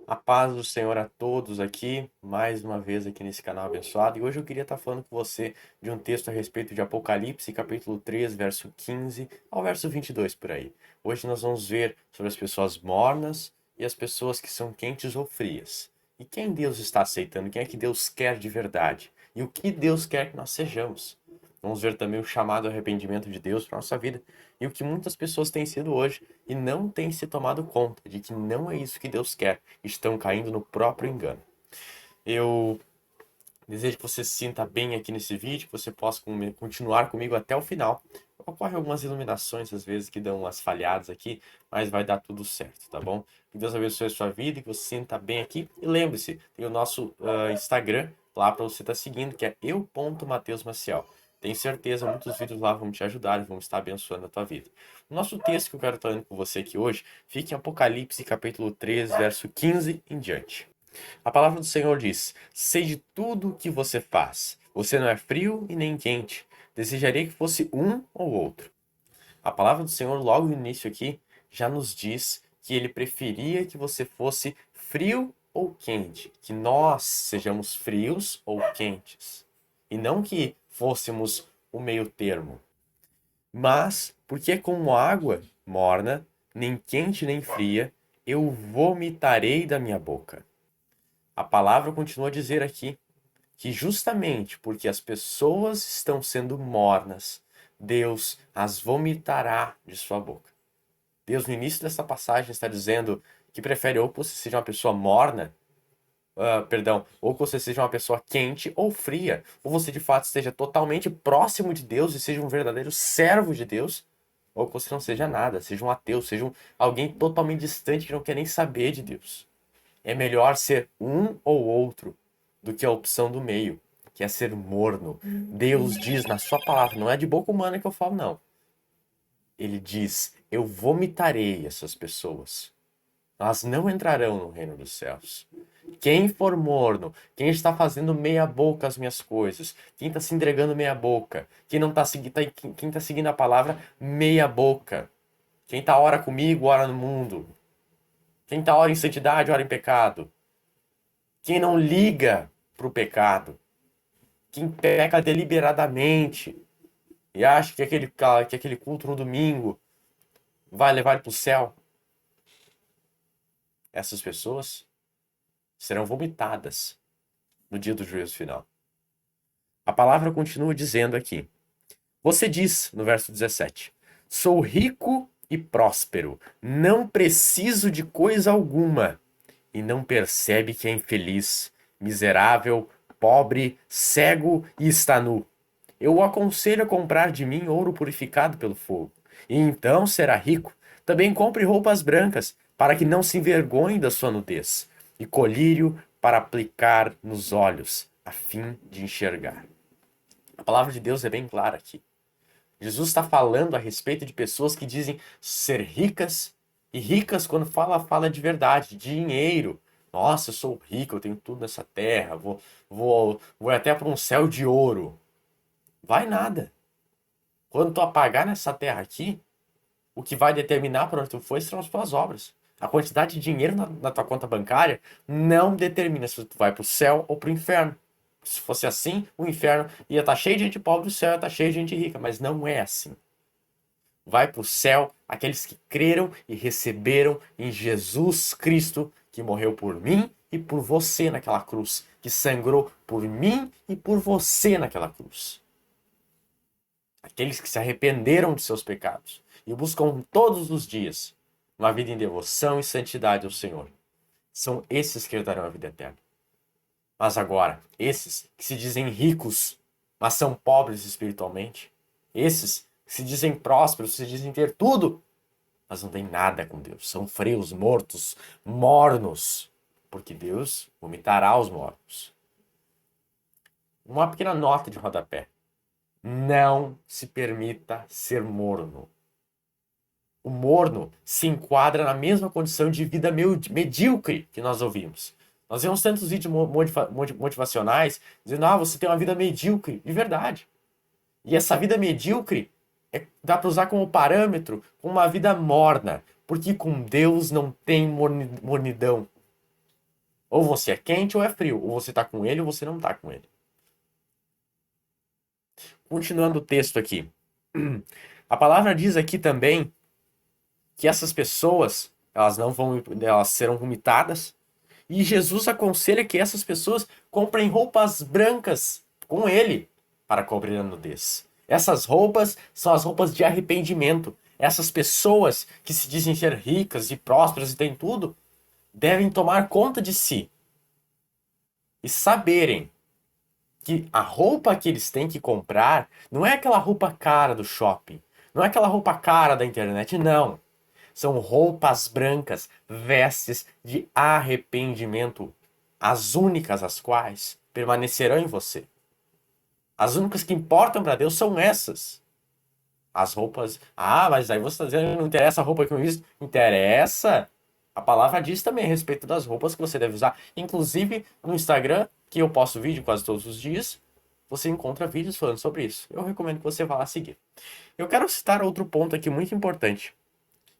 A paz do Senhor a todos aqui, mais uma vez aqui nesse canal abençoado. E hoje eu queria estar falando com você de um texto a respeito de Apocalipse, capítulo 3, verso 15 ao verso 22 por aí. Hoje nós vamos ver sobre as pessoas mornas e as pessoas que são quentes ou frias. E quem Deus está aceitando, quem é que Deus quer de verdade? E o que Deus quer que nós sejamos? Vamos ver também o chamado arrependimento de Deus para a nossa vida e o que muitas pessoas têm sido hoje e não têm se tomado conta de que não é isso que Deus quer, estão caindo no próprio engano. Eu desejo que você se sinta bem aqui nesse vídeo, que você possa continuar comigo até o final. Ocorrem algumas iluminações às vezes que dão umas falhadas aqui, mas vai dar tudo certo, tá bom? Que Deus abençoe a sua vida, que você se sinta bem aqui. E lembre-se, tem o nosso Instagram lá para você estar seguindo, que é eu.mateusmaciel. Tenho certeza, muitos vídeos lá vão te ajudar e vão estar abençoando a tua vida. O nosso texto que eu quero estar lendo com você aqui hoje fica em Apocalipse, capítulo 3, verso 15 em diante. A palavra do Senhor diz: sei de tudo o que você faz. Você não é frio e nem quente. Desejaria que fosse um ou outro. A palavra do Senhor, logo no início aqui, já nos diz que ele preferia que você fosse frio ou quente, que nós sejamos frios ou quentes, e não que fôssemos o meio termo. Mas, porque é como água morna, nem quente nem fria, eu vomitarei da minha boca. A palavra continua a dizer aqui que justamente porque as pessoas estão sendo mornas, Deus as vomitará de sua boca. Deus, no início dessa passagem, está dizendo que prefere ou que você seja uma pessoa morna, ou que você seja uma pessoa quente ou fria, ou você de fato esteja totalmente próximo de Deus e seja um verdadeiro servo de Deus, ou que você não seja nada, seja um ateu, seja alguém totalmente distante que não quer nem saber de Deus. É melhor ser um ou outro do que a opção do meio, que é ser morno. Deus diz na sua palavra, não é de boca humana que eu falo, não. Ele diz: eu vomitarei essas pessoas. Elas não entrarão no reino dos céus. Quem for morno, quem está fazendo meia boca as minhas coisas, quem está se entregando meia boca, quem não está quem está seguindo a palavra meia boca, quem está ora comigo, ora no mundo, quem está ora em santidade, ora em pecado, quem não liga para o pecado, quem peca deliberadamente e acha que aquele culto no domingo vai levar ele para o céu, essas pessoas serão vomitadas no dia do juízo final. A palavra continua dizendo aqui. Você diz, no verso 17, sou rico e próspero, não preciso de coisa alguma, e não percebe que é infeliz, miserável, pobre, cego e está nu. Eu o aconselho a comprar de mim ouro purificado pelo fogo, e então será rico. Também compre roupas brancas, para que não se envergonhe da sua nudez, e colírio para aplicar nos olhos, a fim de enxergar. A palavra de Deus é bem clara aqui. Jesus está falando a respeito de pessoas que dizem ser ricas, e ricas, quando fala de verdade, de dinheiro. Nossa, eu sou rico, eu tenho tudo nessa terra, vou até para um céu de ouro. Vai nada. Quando tu apagar nessa terra aqui, o que vai determinar para onde tu foi serão as tuas obras. A quantidade de dinheiro na tua conta bancária não determina se tu vai para o céu ou para o inferno. Se fosse assim, o inferno ia estar cheio de gente pobre, o céu ia estar cheio de gente rica, mas não é assim. Vai para o céu aqueles que creram e receberam em Jesus Cristo, que morreu por mim e por você naquela cruz, que sangrou por mim e por você naquela cruz. Aqueles que se arrependeram de seus pecados e buscam todos os dias uma vida em devoção e santidade ao Senhor. São esses que herdarão a vida eterna. Mas agora, esses que se dizem ricos, mas são pobres espiritualmente, esses que se dizem prósperos, se dizem ter tudo, mas não têm nada com Deus, são frios, mortos, mornos, porque Deus vomitará os mortos. Uma pequena nota de rodapé. Não se permita ser morno. O morno se enquadra na mesma condição de vida medíocre que nós ouvimos. Nós vemos tantos vídeos motivacionais dizendo: você tem uma vida medíocre. De verdade. E essa vida medíocre dá para usar como parâmetro uma vida morna. Porque com Deus não tem mornidão. Ou você é quente ou é frio. Ou você está com ele ou você não está com ele. Continuando o texto aqui. A palavra diz aqui também que essas pessoas, elas serão vomitadas. E Jesus aconselha que essas pessoas comprem roupas brancas com ele para cobrir a nudez. Essas roupas são as roupas de arrependimento. Essas pessoas que se dizem ser ricas e prósperas e têm tudo, devem tomar conta de si e saberem que a roupa que eles têm que comprar não é aquela roupa cara do shopping, não é aquela roupa cara da internet, não. São roupas brancas, vestes de arrependimento, as únicas as quais permanecerão em você. As únicas que importam para Deus são essas. As roupas. Ah, mas aí você está dizendo que não interessa a roupa que eu visto? Interessa. A palavra diz também a respeito das roupas que você deve usar. Inclusive no Instagram, que eu posto vídeo quase todos os dias, você encontra vídeos falando sobre isso. Eu recomendo que você vá lá seguir. Eu quero citar outro ponto aqui muito importante.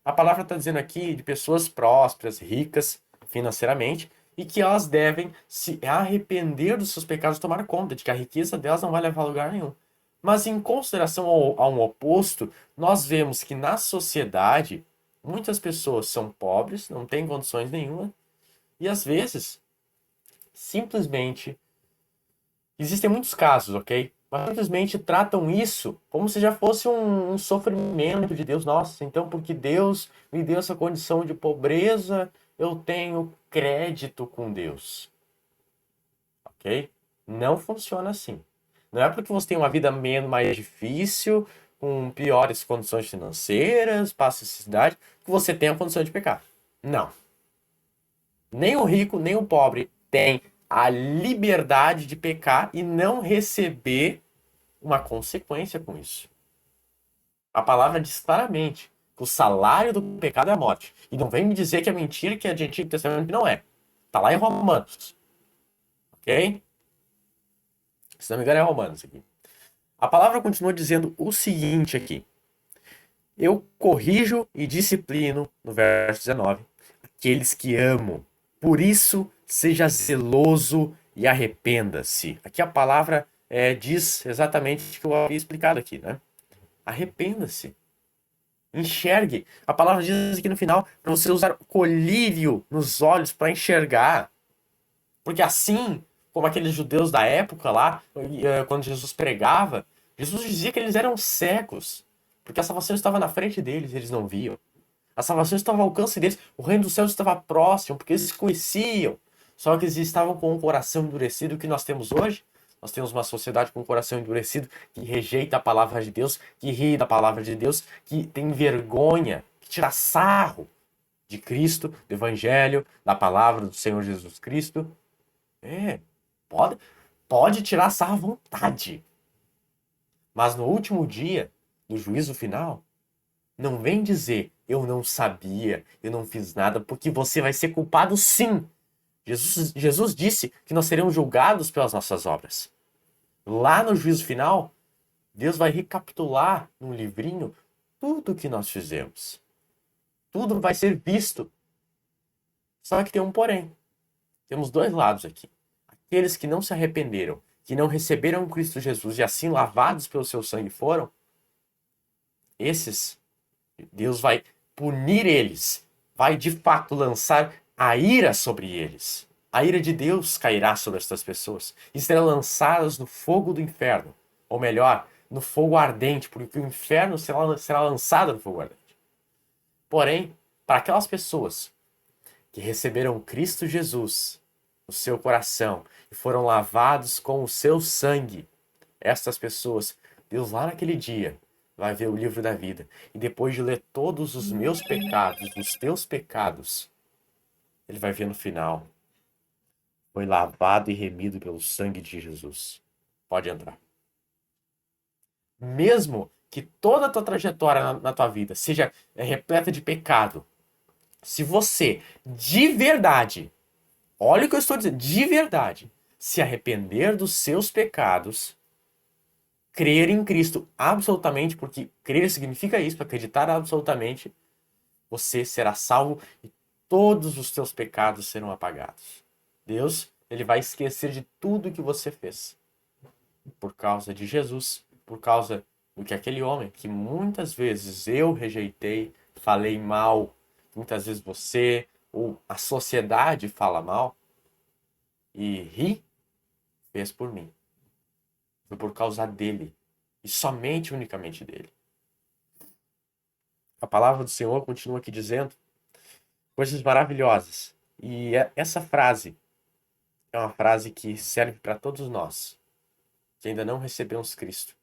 A palavra está dizendo aqui de pessoas prósperas, ricas financeiramente, e que elas devem se arrepender dos seus pecados e tomar conta de que a riqueza delas não vai levar a lugar nenhum. Mas em consideração a um oposto, nós vemos que na sociedade muitas pessoas são pobres, não têm condições nenhuma, e às vezes simplesmente existem muitos casos, ok? Mas simplesmente tratam isso como se já fosse um sofrimento de Deus. Nossa, então porque Deus me deu essa condição de pobreza, eu tenho crédito com Deus. Ok? Não funciona assim. Não é porque você tem uma vida menos mais difícil, com piores condições financeiras, passa necessidade, que você tem a condição de pecar. Não. Nem o rico, nem o pobre tem a liberdade de pecar e não receber uma consequência com isso. A palavra diz claramente que o salário do pecado é a morte. E não vem me dizer que é mentira, que é de Antigo Testamento, que não é. Tá lá em Romanos. Ok? Se não me engano é Romanos aqui. A palavra continua dizendo o seguinte aqui. Eu corrijo e disciplino, no verso 19, aqueles que amo. Por isso, seja zeloso e arrependa-se. Aqui a palavra diz exatamente o que eu havia explicado aqui, né? Arrependa-se. Enxergue. A palavra diz aqui no final para você usar colírio nos olhos para enxergar. Porque assim como aqueles judeus da época lá, quando Jesus pregava, Jesus dizia que eles eram cegos. Porque a salvação estava na frente deles, eles não viam. A salvação estava ao alcance deles. O reino dos céus estava próximo, porque eles se conheciam. Só que eles estavam com o coração endurecido. O que nós temos hoje? Nós temos uma sociedade com o coração endurecido que rejeita a palavra de Deus, que ri da palavra de Deus, que tem vergonha, que tira sarro de Cristo, do Evangelho, da palavra do Senhor Jesus Cristo. Pode tirar sarro à vontade. Mas no último dia, no juízo final, não vem dizer eu não sabia, eu não fiz nada, porque você vai ser culpado sim. Jesus disse que nós seremos julgados pelas nossas obras. Lá no juízo final, Deus vai recapitular num livrinho tudo o que nós fizemos. Tudo vai ser visto. Só que tem um porém. Temos dois lados aqui. Aqueles que não se arrependeram, que não receberam Cristo Jesus e assim lavados pelo seu sangue foram, esses, Deus vai punir eles, vai de fato lançar a ira sobre eles. A ira de Deus cairá sobre estas pessoas e serão lançadas no fogo do inferno. Ou melhor, no fogo ardente, porque o inferno será lançado no fogo ardente. Porém, para aquelas pessoas que receberam Cristo Jesus no seu coração e foram lavados com o seu sangue, estas pessoas, Deus lá naquele dia vai ver o livro da vida e depois de ler todos os meus pecados, os teus pecados, ele vai ver no final: foi lavado e remido pelo sangue de Jesus. Pode entrar. Mesmo que toda a tua trajetória na tua vida seja repleta de pecado, se você de verdade, olha o que eu estou dizendo, de verdade, se arrepender dos seus pecados, crer em Cristo absolutamente, porque crer significa isso, acreditar absolutamente, você será salvo e todos os teus pecados serão apagados. Deus, ele vai esquecer de tudo que você fez. Por causa de Jesus, por causa do que aquele homem, que muitas vezes eu rejeitei, falei mal, muitas vezes você ou a sociedade fala mal, e ri, fez por mim. Foi por causa dele. E somente, unicamente dele. A palavra do Senhor continua aqui dizendo coisas maravilhosas. E essa frase é uma frase que serve para todos nós, que ainda não recebemos Cristo.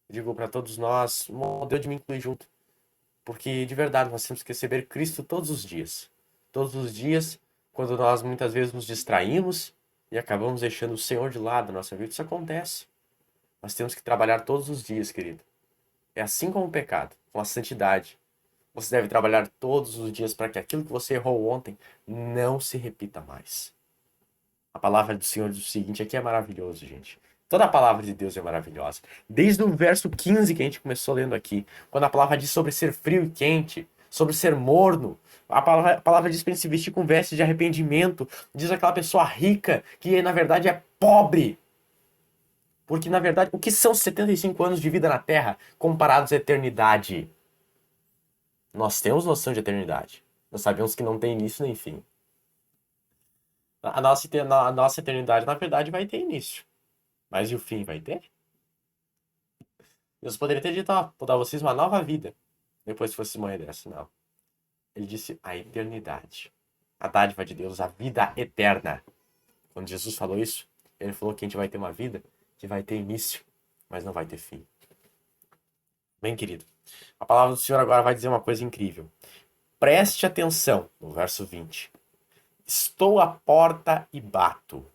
Eu digo para todos nós, modelo de me incluir junto. Porque, de verdade, nós temos que receber Cristo todos os dias. Todos os dias, quando nós muitas vezes nos distraímos e acabamos deixando o Senhor de lado na nossa vida, isso acontece. Nós temos que trabalhar todos os dias, querido. É assim como o pecado, com a santidade. Você deve trabalhar todos os dias para que aquilo que você errou ontem não se repita mais. A palavra do Senhor diz o seguinte, aqui é maravilhoso, gente. Toda a palavra de Deus é maravilhosa. Desde o verso 15 que a gente começou lendo aqui, quando a palavra diz sobre ser frio e quente, sobre ser morno, a palavra diz para se vestir com vestes de arrependimento, diz aquela pessoa rica que na verdade é pobre. Porque na verdade, o que são 75 anos de vida na Terra comparados à eternidade? Nós temos noção de eternidade. Nós sabemos que não tem início nem fim. A nossa eternidade, na verdade, vai ter início. Mas e o fim vai ter? Deus poderia ter dito, vou dar a vocês uma nova vida. Depois que vocês morrer dessa. Não. Ele disse a eternidade. A dádiva de Deus, a vida eterna. Quando Jesus falou isso, ele falou que a gente vai ter uma vida que vai ter início, mas não vai ter fim. Bem, querido, a palavra do Senhor agora vai dizer uma coisa incrível. Preste atenção no verso 20. Estou à porta e bato.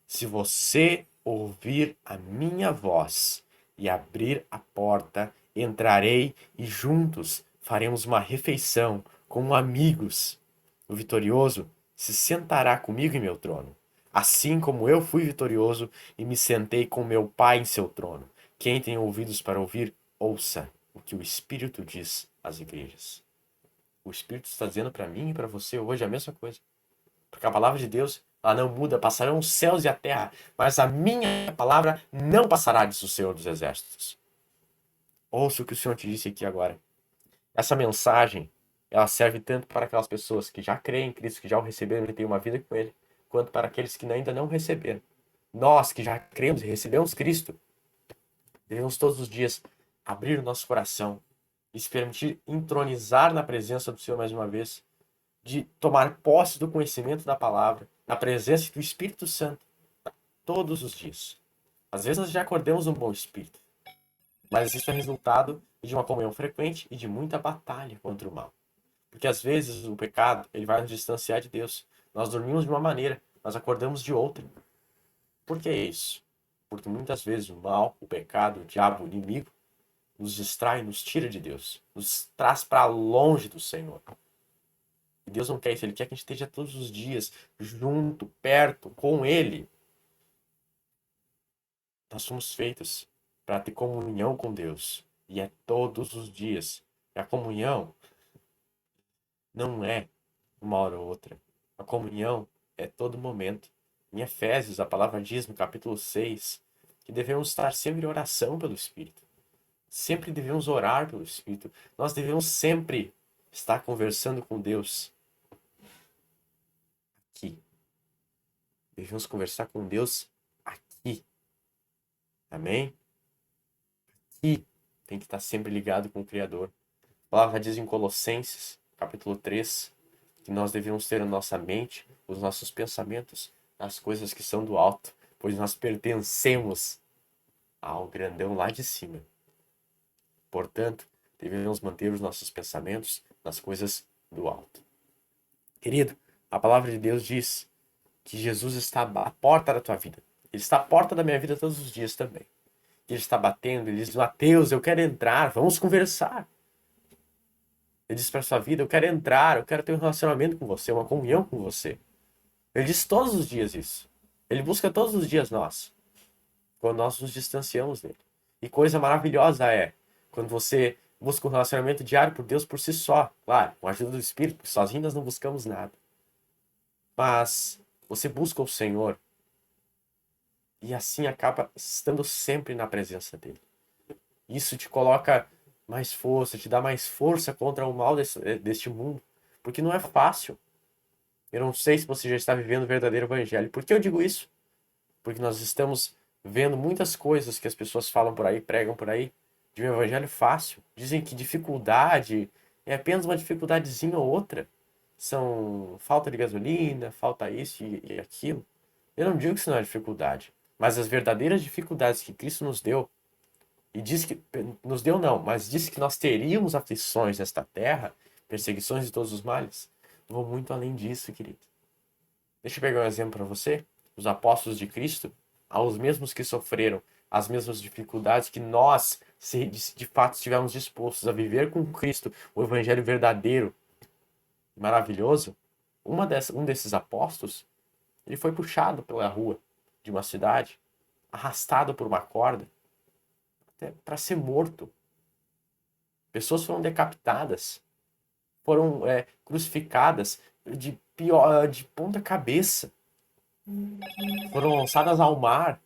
Se você ouvir a minha voz e abrir a porta, entrarei e juntos faremos uma refeição como amigos. O vitorioso se sentará comigo em meu trono, assim como eu fui vitorioso e me sentei com meu Pai em seu trono. Quem tem ouvidos para ouvir, ouça o que o Espírito diz às igrejas. O Espírito está dizendo para mim e para você hoje a mesma coisa. Porque a palavra de Deus, ela não muda, passarão os céus e a terra, mas a minha palavra não passará, diz o Senhor dos Exércitos. Ouça o que o Senhor te disse aqui agora. Essa mensagem, ela serve tanto para aquelas pessoas que já creem em Cristo, que já o receberam e têm uma vida com Ele, quanto para aqueles que ainda não receberam. Nós que já cremos e recebemos Cristo, devemos todos os dias abrir o nosso coração e se permitir entronizar na presença do Senhor mais uma vez, de tomar posse do conhecimento da palavra, na presença do Espírito Santo, todos os dias. Às vezes nós já acordamos um bom espírito, mas isso é resultado de uma comunhão frequente e de muita batalha contra o mal. Porque às vezes o pecado ele vai nos distanciar de Deus. Nós dormimos de uma maneira, nós acordamos de outra. Por que isso? Porque muitas vezes o mal, o pecado, o diabo, o inimigo, nos distrai, nos tira de Deus, nos traz para longe do Senhor. E Deus não quer isso, Ele quer que a gente esteja todos os dias junto, perto, com Ele. Nós somos feitos para ter comunhão com Deus. E é todos os dias. E a comunhão não é uma hora ou outra. A comunhão é todo momento. Em Efésios, a palavra diz no capítulo 6 que devemos estar sempre em oração pelo Espírito. Sempre devemos orar pelo Espírito. Nós devemos sempre estar conversando com Deus. Aqui. Devemos conversar com Deus aqui. Amém? Aqui tem que estar sempre ligado com o Criador. A palavra diz em Colossenses, capítulo 3, que nós devemos ter na nossa mente os nossos pensamentos nas coisas que são do alto, pois nós pertencemos ao grandão lá de cima. Portanto, devemos manter os nossos pensamentos nas coisas do alto. Querido, a palavra de Deus diz que Jesus está à porta da tua vida. Ele está à porta da minha vida todos os dias também. Ele está batendo, ele diz, Mateus, eu quero entrar, vamos conversar. Ele diz para a sua vida, eu quero entrar, eu quero ter um relacionamento com você, uma comunhão com você. Ele diz todos os dias isso. Ele busca todos os dias nós, quando nós nos distanciamos dele. E coisa maravilhosa é, quando você busca um relacionamento diário por Deus por si só, claro, com a ajuda do Espírito, porque sozinhos nós não buscamos nada. Mas Você busca o Senhor e assim acaba estando sempre na presença dele. Isso te coloca mais força, te dá mais força contra o mal deste mundo, porque não é fácil. Eu não sei se você já está vivendo o verdadeiro evangelho. Por que eu digo isso? Porque nós estamos vendo muitas coisas que as pessoas falam por aí, pregam por aí, de um evangelho fácil. Dizem que dificuldade é apenas uma dificuldadezinha ou outra. São falta de gasolina, falta isso e aquilo. Eu não digo que isso não é dificuldade, mas as verdadeiras dificuldades que Cristo nos deu, e diz que, nos deu não, mas disse que nós teríamos aflições nesta terra, perseguições de todos os males, vão muito além disso, querido. Deixa eu pegar um exemplo para você. Os apóstolos de Cristo, aos mesmos que sofreram as mesmas dificuldades que nós, se de fato estivermos dispostos a viver com Cristo, o evangelho verdadeiro, maravilhoso, um desses apóstolos, ele foi puxado pela rua de uma cidade, arrastado por uma corda, para ser morto. Pessoas foram decapitadas, foram crucificadas de ponta cabeça, foram lançadas ao mar.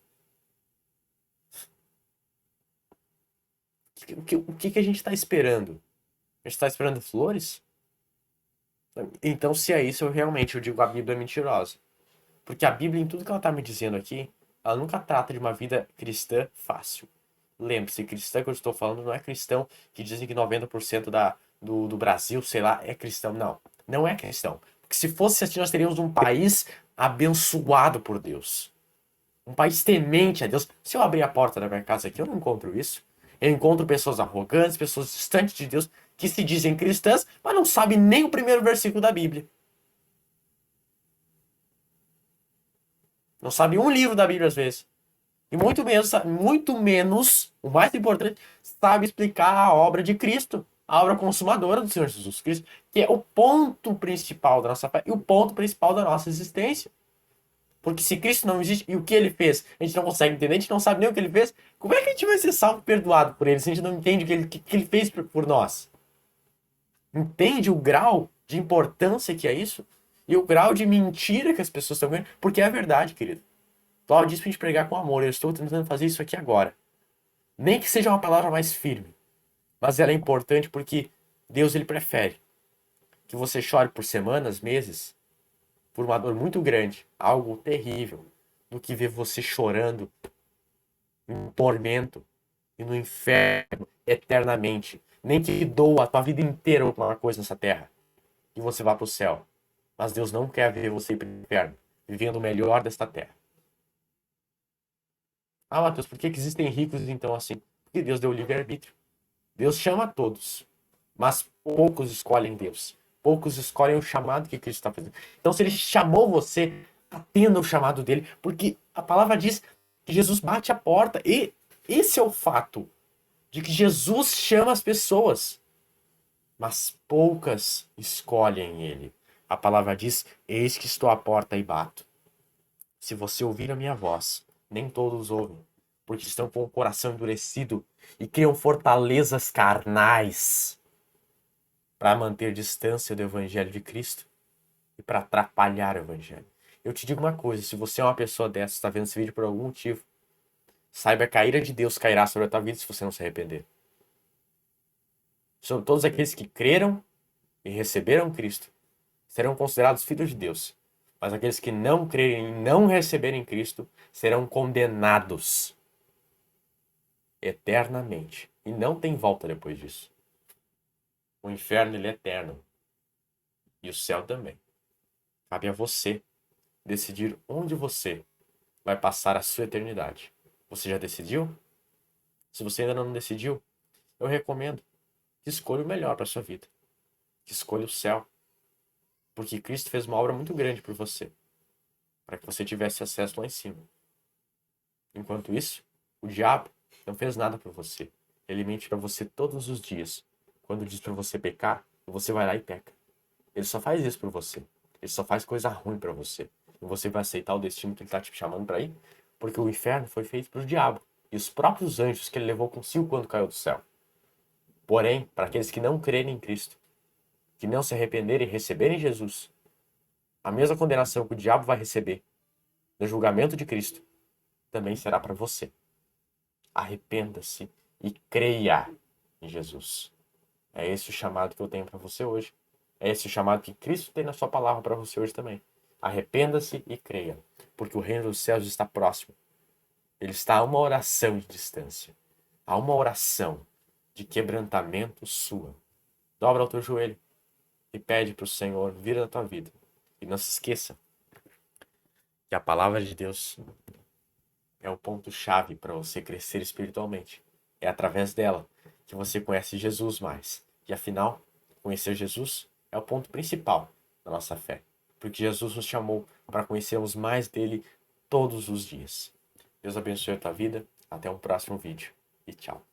O que a gente está esperando? A gente está esperando flores? Então, se é isso, eu digo a Bíblia é mentirosa. Porque a Bíblia, em tudo que ela está me dizendo aqui, ela nunca trata de uma vida cristã fácil. Lembre-se, cristão que eu estou falando não é cristão que dizem que 90% do Brasil, sei lá, é cristão. Não, não é cristão. Porque se fosse assim, nós teríamos um país abençoado por Deus. Um país temente a Deus. Se eu abrir a porta da minha casa aqui, eu não encontro isso. Eu encontro pessoas arrogantes, pessoas distantes de Deus, que se dizem cristãs, mas não sabem nem o primeiro versículo da Bíblia. Não sabem um livro da Bíblia às vezes. E muito menos, o mais importante, sabe explicar a obra de Cristo, a obra consumadora do Senhor Jesus Cristo, que é o ponto principal da nossa fé e o ponto principal da nossa existência. Porque se Cristo não existe e o que ele fez, a gente não consegue entender, a gente não sabe nem o que ele fez, como é que a gente vai ser salvo e perdoado por ele se a gente não entende o que ele fez por nós? Entende o grau de importância que é isso? E o grau de mentira que as pessoas estão vendo? Porque é a verdade, querido. Paulo disse pra gente pregar com amor. Eu estou tentando fazer isso aqui agora. Nem que seja uma palavra mais firme. Mas ela é importante porque Deus ele prefere que você chore por semanas, meses, por uma dor muito grande, algo terrível, do que ver você chorando em tormento e no inferno eternamente. Nem que doa a tua vida inteira alguma coisa nessa terra e você vá para o céu. Mas Deus não quer ver você ir para o inferno, vivendo o melhor desta terra. Ah, Mateus, por que existem ricos então assim? Porque Deus deu o livre-arbítrio. Deus chama a todos, mas poucos escolhem Deus. Poucos escolhem o chamado que Cristo está fazendo. Então, se ele chamou você, atenda o chamado dele, porque a palavra diz que Jesus bate a porta. E esse é o fato de que Jesus chama as pessoas, mas poucas escolhem ele. A palavra diz: eis que estou à porta e bato. Se você ouvir a minha voz, nem todos ouvem, porque estão com o coração endurecido e criam fortalezas carnais para manter distância do evangelho de Cristo e para atrapalhar o evangelho. Eu te digo uma coisa, se você é uma pessoa dessa, está vendo esse vídeo por algum motivo, saiba que a ira de Deus cairá sobre a tua vida se você não se arrepender. Sobre todos aqueles que creram e receberam Cristo, serão considerados filhos de Deus. Mas aqueles que não crerem e não receberem Cristo serão condenados eternamente. E não tem volta depois disso. O inferno ele é eterno. E o céu também. Cabe a você decidir onde você vai passar a sua eternidade. Você já decidiu? Se você ainda não decidiu, eu recomendo que escolha o melhor para sua vida. Que escolha o céu. Porque Cristo fez uma obra muito grande por você. Para que você tivesse acesso lá em cima. Enquanto isso, o diabo não fez nada por você. Ele mente para você todos os dias. Quando diz para você pecar, você vai lá e peca. Ele só faz isso por você. Ele só faz coisa ruim para você. E você vai aceitar o destino que ele está te chamando para ir? Porque o inferno foi feito para o diabo. E os próprios anjos que ele levou consigo quando caiu do céu. Porém, para aqueles que não crerem em Cristo, que não se arrependerem e receberem Jesus, A mesma condenação que o diabo vai receber no julgamento de Cristo também será para você. Arrependa-se e creia em Jesus. É esse o chamado que eu tenho para você hoje. É esse o chamado que Cristo tem na sua palavra para você hoje também. Arrependa-se e creia, porque o reino dos céus está próximo. Ele está a uma oração de distância. A uma oração de quebrantamento sua. Dobra o teu joelho e pede para o Senhor vir na tua vida. E não se esqueça que a palavra de Deus é o ponto-chave para você crescer espiritualmente. É através dela que você conhece Jesus mais. E afinal, conhecer Jesus é o ponto principal da nossa fé. Porque Jesus nos chamou para conhecermos mais dele todos os dias. Deus abençoe a tua vida. Até um próximo vídeo. E tchau.